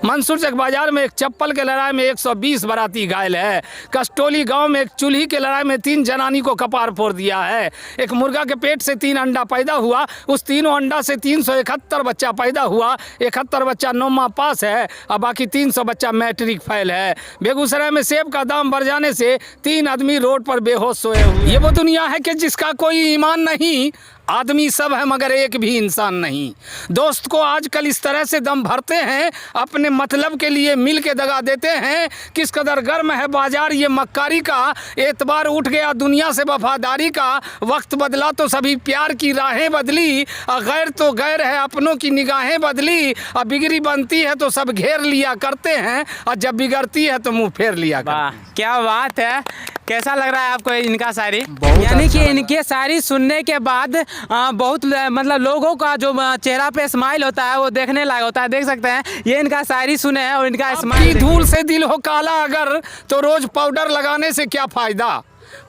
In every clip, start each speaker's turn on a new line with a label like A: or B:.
A: मंसूरचक बाजार में एक चप्पल के लड़ाई में 120 बाराती घायल है। कस्टोली गांव में एक चूल्ही के लड़ाई में 3 जनानी को कपार फोड़ दिया है। एक मुर्गा के पेट से 3 अंडा पैदा हुआ, उस तीनों अंडा से 371 बच्चा पैदा हुआ। 71 बच्चा 9वां पास है और बाकी 300 बच्चा मैट्रिक फेल है। बेगूसराय में सेब का दाम बढ़ जाने से 3 आदमी रोड पर बेहोश सोए हुए। ये वो दुनिया है कि जिसका कोई ईमान नहीं, आदमी सब है मगर एक भी इंसान नहीं। दोस्त को आजकल इस तरह से दम भरते हैं, अपने मतलब के लिए मिल के दगा देते हैं। किस कदर गर्म है बाजार ये मक्कारी का, एतबार उठ गया दुनिया से वफादारी का। वक्त बदला तो सभी प्यार की राहें बदली, और गैर तो गैर है अपनों की निगाहें बदली। और बिगड़ी बनती है तो सब घेर लिया करते हैं, और जब बिगड़ती है तो मुँह फेर लिया करते हैं।
B: क्या बात है, कैसा लग रहा है आपको इनका शायरी? यानी कि इनके शायरी सुनने के बाद बहुत मतलब लोगों का जो चेहरा पे स्माइल होता है वो देखने लायक होता है। देख सकते हैं ये इनका शायरी सुने हैं और इनका स्माइल।
A: धूल से दिल हो काला अगर तो रोज पाउडर लगाने से क्या फायदा।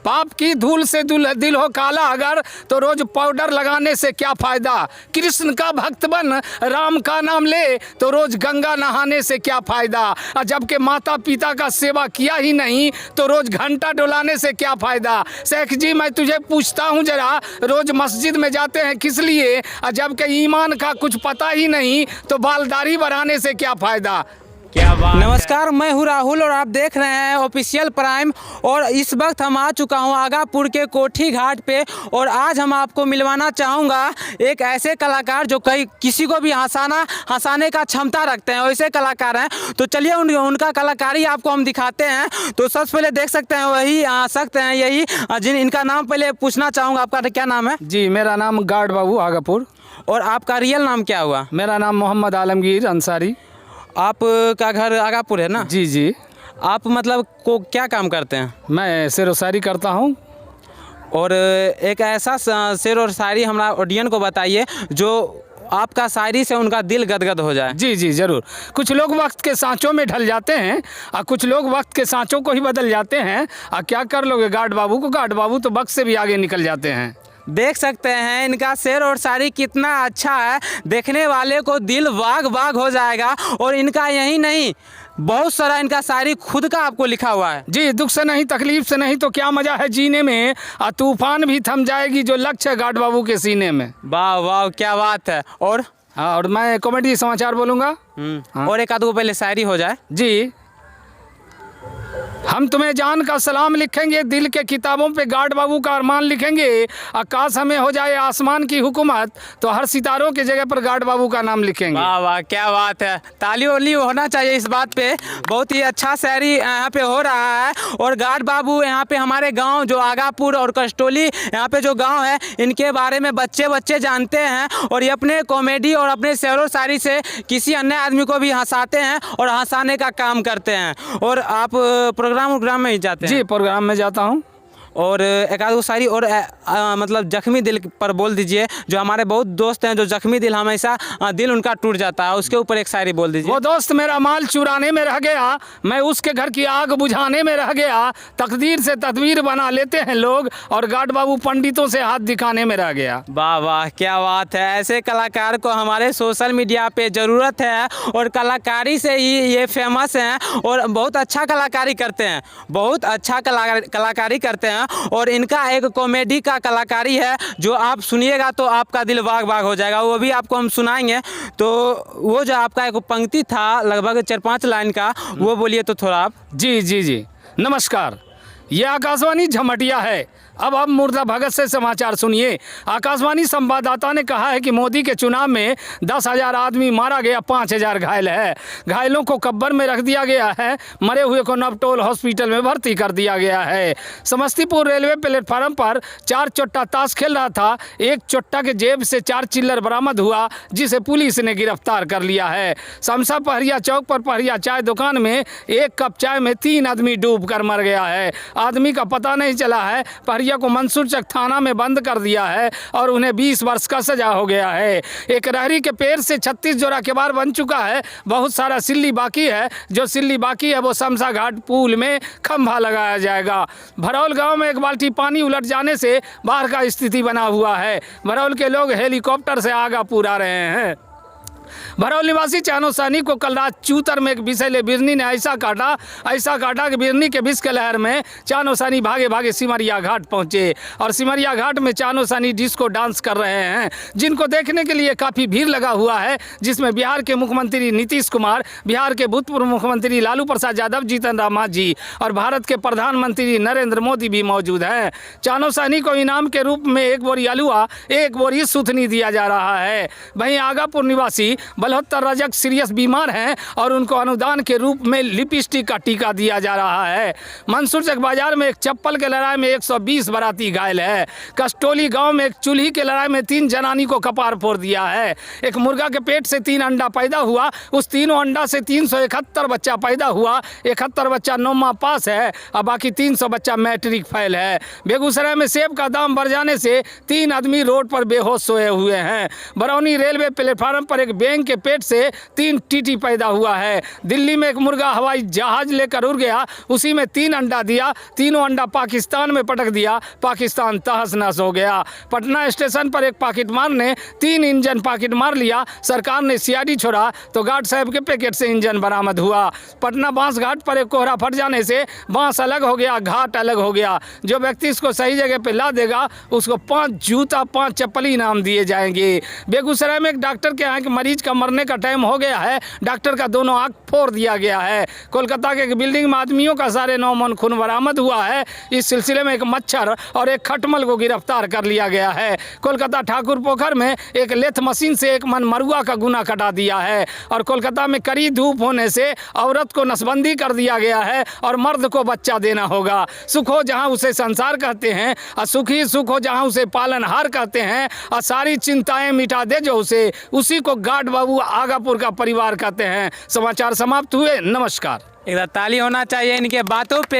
A: पाप की धूल से दिल हो काला अगर तो रोज पाउडर लगाने से क्या फायदा। कृष्ण का भक्त बन राम का नाम ले तो रोज गंगा नहाने से क्या फायदा। और जबकि माता पिता का सेवा किया ही नहीं तो रोज घंटा डुलाने से क्या फायदा। शेख जी मैं तुझे पूछता हूँ जरा, रोज मस्जिद में जाते हैं किस लिए। और जबकि ईमान का कुछ पता ही नहीं तो बालदारी बढ़ाने से क्या फायदा।
B: क्या बात। नमस्कार, मैं हूँ राहुल और आप देख रहे हैं ऑफिशियल प्राइम। और इस वक्त हम आ चुका हूँ आगापुर के कोठी घाट पे, और आज हम आपको मिलवाना चाहूँगा एक ऐसे कलाकार जो किसी को भी हंसाने का क्षमता रखते हैं, वैसे कलाकार हैं। तो चलिए उनका कलाकारी आपको हम दिखाते हैं। तो सबसे पहले देख सकते हैं वही आ सकते हैं यही जिन इनका नाम पहले पूछना चाहूँगा। आपका क्या नाम है?
A: जी मेरा नाम गार्ड बाबू आगापुर।
B: और आपका रियल नाम क्या हुआ?
A: मेरा नाम मोहम्मद आलमगीर अंसारी।
B: आपका घर आगापुर है ना?
A: जी जी।
B: आप मतलब को क्या काम करते हैं?
A: मैं शेर व शायरी करता हूँ।
B: और एक ऐसा शेर और शायरी हमारा ऑडियंस को बताइए जो आपका शायरी से उनका दिल गदगद हो जाए।
A: जी जी ज़रूर। कुछ लोग वक्त के सांचों में ढल जाते हैं और कुछ लोग वक्त के सांचों को ही बदल जाते हैं। और क्या कर लोगे गार्ड बाबू को, गार्ड बाबू तो वक्त से भी आगे निकल जाते हैं।
B: देख सकते हैं इनका शेर और शायरी कितना अच्छा है, देखने वाले को दिल बाग बाग हो जाएगा। और इनका यही नहीं, बहुत सारा इनका शायरी खुद का आपको लिखा हुआ है।
A: जी, दुख से नहीं तकलीफ से नहीं तो क्या मजा है जीने में, और तूफान भी थम जाएगी जो लक्ष्य है गार्ड बाबू के सीने में।
B: वाह वाह क्या बात है। और
A: हाँ, और मैं कॉमेडी समाचार बोलूँगा।
B: हाँ। और एक आध को पहले शायरी हो जाए।
A: जी। हम तुम्हें जान का सलाम लिखेंगे, दिल के किताबों पे गार्ड बाबू का अरमान लिखेंगे। आकाश हमें हो जाए आसमान की हुकूमत तो हर सितारों की जगह पर गार्ड बाबू का नाम लिखेंगे।
B: वाह वाह क्या बात है, ताली वाली होना चाहिए इस बात पे। बहुत ही अच्छा शायरी यहाँ पे हो रहा है। और गार्ड बाबू यहाँ पे हमारे गांव जो आगापुर और कस्टोली यहाँ पे जो गांव है इनके बारे में बच्चे जानते हैं। और ये अपने कॉमेडी और अपने शेरो शायरी से किसी अन्य आदमी को भी हंसाते हैं और हंसाने का काम करते हैं। और आप प्रोग्राम में ही जाते हैं?
A: जी प्रोग्राम में जाता हूँ।
B: और एक आध शायरी और मतलब जख्मी दिल पर बोल दीजिए। जो हमारे बहुत दोस्त हैं जो जख्मी दिल हमेशा दिल उनका टूट जाता है, उसके ऊपर एक शायरी बोल दीजिए।
A: वो दोस्त मेरा माल चुराने में रह गया, मैं उसके घर की आग बुझाने में रह गया। तकदीर से तदबीर बना लेते हैं लोग और गार्ड बाबू पंडितों से हाथ दिखाने में रह गया।
B: वाह वाह क्या बात है। ऐसे कलाकार को हमारे सोशल मीडिया पे ज़रूरत है और कलाकारी से ही ये फेमस हैं और बहुत अच्छा कलाकारी करते हैं, बहुत अच्छा कलाकारी करते हैं। और इनका एक कॉमेडी का कलाकारी है जो आप सुनिएगा तो आपका दिल बाग बाग हो जाएगा, वो भी आपको हम सुनाएंगे। तो वो जो आपका एक पंक्ति था लगभग 4-5 लाइन का, वो बोलिए तो थोड़ा आप।
A: जी जी जी। नमस्कार, ये आकाशवाणी झमटिया है। अब आप मुर्दा भगत से समाचार सुनिए। आकाशवाणी संवाददाता ने कहा है कि मोदी के चुनाव में 10,000 आदमी मारा गया, 5,000 घायल है। घायलों को कब्र में रख दिया गया है, मरे हुए को नवटोल हॉस्पिटल में भर्ती कर दिया गया है। समस्तीपुर रेलवे प्लेटफार्म पर 4 चोट्टा ताश खेल रहा था, एक चोट्टा के जेब से 4 चिल्लर बरामद हुआ जिसे पुलिस ने गिरफ्तार कर लिया है। समसा पहरिया चौक पर पहरिया चाय दुकान में 1 कप चाय में 3 आदमी डूब कर मर गया है। आदमी का पता नहीं चला है। को मंसूरचक थाना में बंद कर दिया है और उन्हें 20 वर्ष का सजा हो गया है। एक रहरी के पेड़ से 36 जोड़ा केबाड़ बन चुका है। बहुत सारा सिल्ली बाकी है, जो सिल्ली बाकी है वो समसा घाट पुल में खंभा लगाया जाएगा। भरौल गांव में 1 बाल्टी पानी उलट जाने से बाढ़ का स्थिति बना हुआ है। भरौल के लोग हेलीकॉप्टर से आगापुर आ रहे हैं। भरौल निवासी चानो सानी को कल रात चूतर में एक विषैले बिरनी ने ऐसा काटा कि बिरनी के विष के लहर में चानो सानी भागे भागे सिमरिया घाट पहुंचे और सिमरिया घाट में चानो सानी डिस्को डांस कर रहे हैं, जिनको देखने के लिए काफ़ी भीड़ लगा हुआ है, जिसमें बिहार के मुख्यमंत्री नीतीश कुमार, बिहार के भूतपूर्व मुख्यमंत्री लालू प्रसाद यादव, जीतन राम मांझी और भारत के प्रधानमंत्री नरेंद्र मोदी भी मौजूद हैं। चानो सानी को इनाम के रूप में 1 बोरी अलुआ, 1 बोरी सुथनी दिया जा रहा है। वहीं आगापुर निवासी बलहत्तर रजक सीरियस बीमार हैं और उनको अनुदान के रूप में लिपस्टिक का टीका दिया जा रहा है। मंसूर चक बाजार में एक चप्पल के लड़ाई में 120 बाराती घायल है। कस्टोली गांव में एक चूल्ही के लड़ाई में 3 जनानी को कपार फोड़ दिया है। एक मुर्गा के पेट से 3 अंडा पैदा हुआ, उस तीनों अंडा से 371 बच्चा पैदा हुआ। 71 बच्चा 9वां पास है और बाकी 300 बच्चा मैट्रिक फेल है। बेगूसराय में सेब का दाम बढ़ जाने से 3 आदमी रोड पर बेहोश सोए हुए हैं। बरौनी रेलवे प्लेटफार्म पर एक बैंग के पेट से 3 टीटी पैदा हुआ है। दिल्ली में एक मुर्गा हवाई जहाज लेकर उड़ गया, उसी में 3 अंडा दिया, तीनों अंडा पाकिस्तान में पटक दिया, पाकिस्तान तहस नहस हो गया। पटना स्टेशन पर एक पॉकेटमार ने 3 इंजन पॉकेट मार लिया, सरकार ने सीआईडी छोड़ा तो गार्ड साहब के पैकेट से इंजन बरामद हुआ। पटना बांस घाट पर एक कोहरा फट जाने से बांस अलग हो गया, घाट अलग हो गया। जो व्यक्ति इसको सही जगह पे ला देगा उसको 5 जूता 5 चप्पल इनाम दिए जाएंगे। बेगूसराय में एक डॉक्टर के यहाँ के मरीज का मरने का टाइम हो गया है, डॉक्टर का दोनों आँख फोड़ दिया गया है। कोलकाता के एक बिल्डिंग में आदमियों का 9.5 मन खून बरामद हुआ है। इस सिलसिले में एक मच्छर और एक खटमल को गिरफ्तार कर लिया गया है। कोलकाता ठाकुर पोखर में एक लेथ मशीन से 1 मन मरुआ का गुना कटा दिया है। और कोलकाता में कड़ी धूप होने से औरत को नसबंदी कर दिया गया है और मर्द को बच्चा देना होगा। सुख हो जहाँ उसे संसार कहते हैं और सुखी सुख हो जहाँ उसे पालनहार कहते हैं और सारी चिंताएं मिटा दे जो उसी को गार्ड बाबू आगापुर का परिवार कहते हैं। समाचार समाप्त हुए। नमस्कार।
B: एक ताली होना चाहिए इनके बातों पे।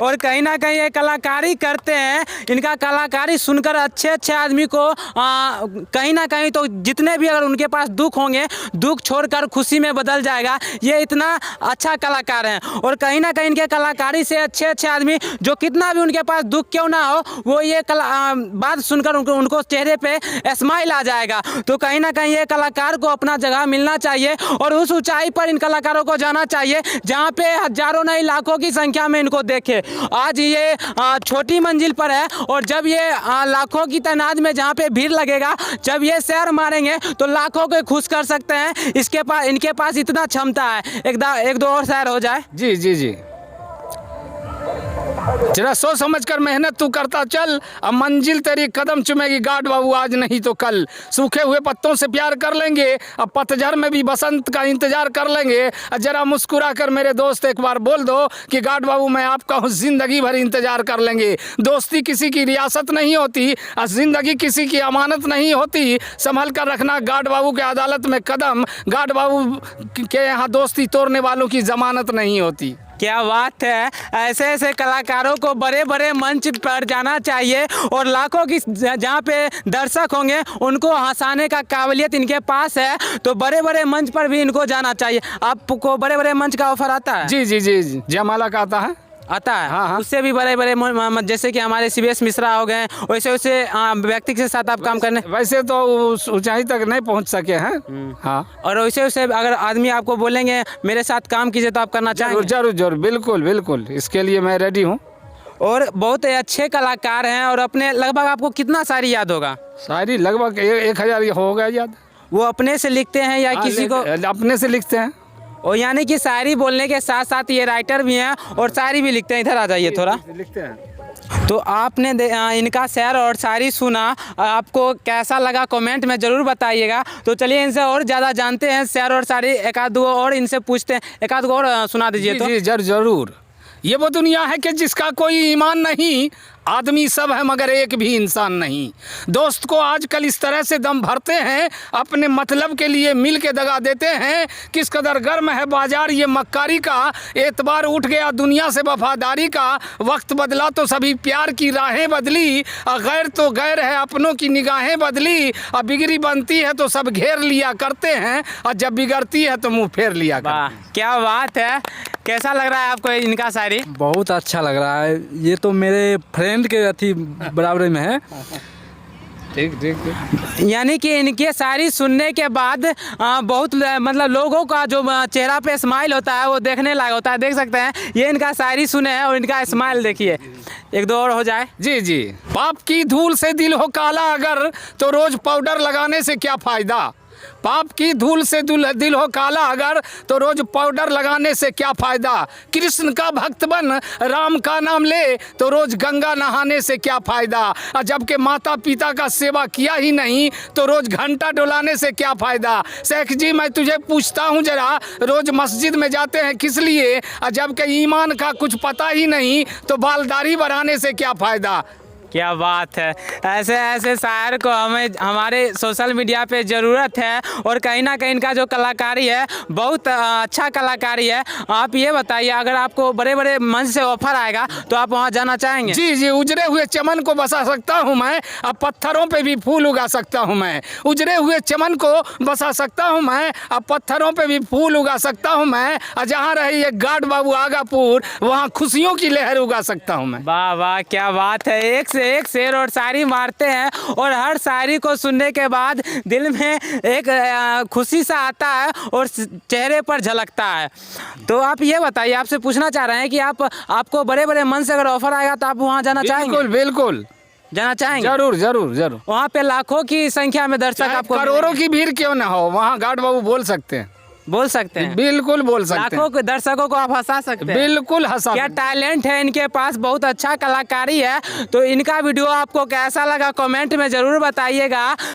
B: और कहीं ना कहीं ये कलाकारी करते हैं, इनका कलाकारी सुनकर अच्छे आदमी को कहीं ना कहीं तो जितने भी अगर उनके पास दुख होंगे, दुख छोड़कर खुशी में बदल जाएगा। ये इतना अच्छा कलाकार हैं और कहीं ना कहीं इनके कलाकारी से अच्छे आदमी जो कितना भी उनके पास दुख क्यों ना हो, वो ये बात सुनकर उनको चेहरे पे स्माइल आ जाएगा। तो कहीं ना कहीं ये कलाकार को अपना जगह मिलना चाहिए और उस ऊंचाई पर इन कलाकारों को जाना चाहिए जहाँ पे हजारों नहीं लाखों की संख्या में इनको देखे। आज ये छोटी मंजिल पर है और जब ये लाखों की तादाद में जहाँ पे भीड़ लगेगा, जब ये शहर मारेंगे तो लाखों को खुश कर सकते हैं। इनके पास इतना क्षमता है। एक दो और शहर हो जाए।
A: जी जी जी, जरा सोच समझ कर मेहनत तू करता चल, अब मंजिल तेरी कदम चुमेगी गार्ड बाबू आज नहीं तो कल। सूखे हुए पत्तों से प्यार कर लेंगे, अब पतझड़ में भी बसंत का इंतजार कर लेंगे। जरा मुस्कुरा कर मेरे दोस्त एक बार बोल दो कि गार्ड बाबू मैं आपका हूँ, जिंदगी भर इंतजार कर लेंगे। दोस्ती किसी की रियासत नहीं होती और जिंदगी किसी की अमानत नहीं होती। संभल कर रखना गार्ड बाबू के अदालत में कदम, गार्ड बाबू के यहाँ दोस्ती तोड़ने वालों की जमानत नहीं होती।
B: क्या बात है। ऐसे कलाकारों को बड़े मंच पर जाना चाहिए और लाखों की जहाँ पे दर्शक होंगे उनको हंसाने का काबिलियत इनके पास है। तो बड़े मंच पर भी इनको जाना चाहिए। आपको बड़े मंच का ऑफर आता है?
A: जी जी जी, जयमाला का आता है।
B: हाँ। उससे भी बड़े जैसे कि हमारे CBS मिश्रा हो गए, वैसे व्यक्ति के साथ आप काम करने
A: वैसे तो उस ऊंचाई तक नहीं पहुंच सके हैं। हाँ,
B: और वैसे अगर आदमी आपको बोलेंगे मेरे साथ काम कीजिए तो आप करना चाहेंगे?
A: जरूर बिल्कुल इसके लिए मैं रेडी हूँ।
B: और बहुत अच्छे कलाकार हैं। और अपने लगभग आपको कितना शायरी याद होगा?
A: शायरी लगभग 1000 हो गया याद।
B: वो अपने से लिखते हैं या किसी को?
A: अपने से लिखते हैं।
B: और यानी कि शायरी बोलने के साथ साथ ये राइटर भी हैं और शायरी भी लिखते हैं। इधर आ जाइए थोड़ा।
A: लिखते हैं।
B: तो आपने इनका शेर और शायरी सुना, आपको कैसा लगा कमेंट में ज़रूर बताइएगा। तो चलिए इनसे और ज़्यादा जानते हैं शेर और शायरी, एक आध दो और इनसे पूछते हैं। एक आध दो और सुना दीजिए। तो
A: जी जरूर। ये वो दुनिया है कि जिसका कोई ईमान नहीं, आदमी सब है मगर एक भी इंसान नहीं। दोस्त को आजकल इस तरह से दम भरते हैं, अपने मतलब के लिए मिल के दगा देते हैं। किस कदर गर्म है बाजार ये मक्कारी का, एतबार उठ गया दुनिया से वफादारी का। वक्त बदला तो सभी प्यार की राहें बदली, गैर तो गैर है अपनों की निगाहें बदली। अब बिगड़ी बनती है तो सब घेर लिया करते हैं, और जब बिगड़ती है तो मुँह फेर लिया करते हैं।
B: क्या बात है। कैसा लग रहा है आपको इनका शायरी?
C: बहुत अच्छा लग रहा है। ये तो मेरे फ्रेंड के बराबर में है।
A: ठीक ठीक ठीक।
B: यानी कि इनके शायरी सुनने के बाद बहुत मतलब लोगों का जो चेहरा पे स्माइल होता है वो देखने लायक होता है। देख सकते हैं ये इनका शायरी सुने हैं और इनका स्माइल देखिए। एक दो और हो जाए।
A: जी जी। पाप की धूल से दिल हो काला अगर तो रोज पाउडर लगाने से क्या फायदा। पाप की धूल से दिल हो काला अगर तो रोज पाउडर लगाने से क्या फायदा। कृष्ण का भक्त बन राम का नाम ले तो रोज गंगा नहाने से क्या फायदा। और जबकि माता पिता का सेवा किया ही नहीं तो रोज घंटा डुलाने से क्या फायदा। शेख जी मैं तुझे पूछता हूँ जरा, रोज मस्जिद में जाते हैं किस लिए। और जबकि ईमान का कुछ पता ही नहीं तो बालदारी बढ़ाने से क्या फायदा।
B: क्या बात है। ऐसे ऐसे शायर को हमें हमारे सोशल मीडिया पे ज़रूरत है और कहीं ना कहीं इनका जो कलाकारी है बहुत अच्छा कलाकारी है। आप ये बताइए अगर आपको बड़े बड़े मंच से ऑफर आएगा तो आप वहाँ जाना चाहेंगे।
A: जी जी। उजड़े हुए चमन को बसा सकता हूँ मैं, अब पत्थरों पे भी फूल उगा सकता हूँ मैं। उजड़े हुए चमन को बसा सकता हूँ मैं, अब पत्थरों पे भी फूल उगा सकता हूँ मैं। और जहाँ रही ये गाड बाबू आगापुर वहाँ खुशियों की लहर उगा सकता हूँ मैं।
B: वाह वाह क्या बात है। एक से एक शेर और शायरी मारते हैं और हर शायरी को सुनने के बाद दिल में एक खुशी सा आता है और चेहरे पर झलकता है। तो आप ये बताइए, आपसे पूछना चाह रहे हैं कि आपको बड़े बड़े मन से अगर ऑफर आएगा तो आप वहाँ जाना चाहेंगे।
A: बिल्कुल बिल्कुल
B: जाना चाहेंगे।
A: जरूर जरूर जरूर।
B: वहाँ पे लाखों की संख्या में दर्शक आपको
A: करोड़ों की भीड़ क्यों ना हो, वहाँ गाड बाबू बोल सकते हैं।
B: बोल सकते हैं।
A: बिल्कुल बोल सकते हैं।
B: लाखों के दर्शकों को आप हंसा सकते हैं।
A: बिल्कुल हंसा।
B: क्या टैलेंट है इनके पास, बहुत अच्छा कलाकारी है। तो इनका वीडियो आपको कैसा लगा कमेंट में ज़रूर बताइएगा।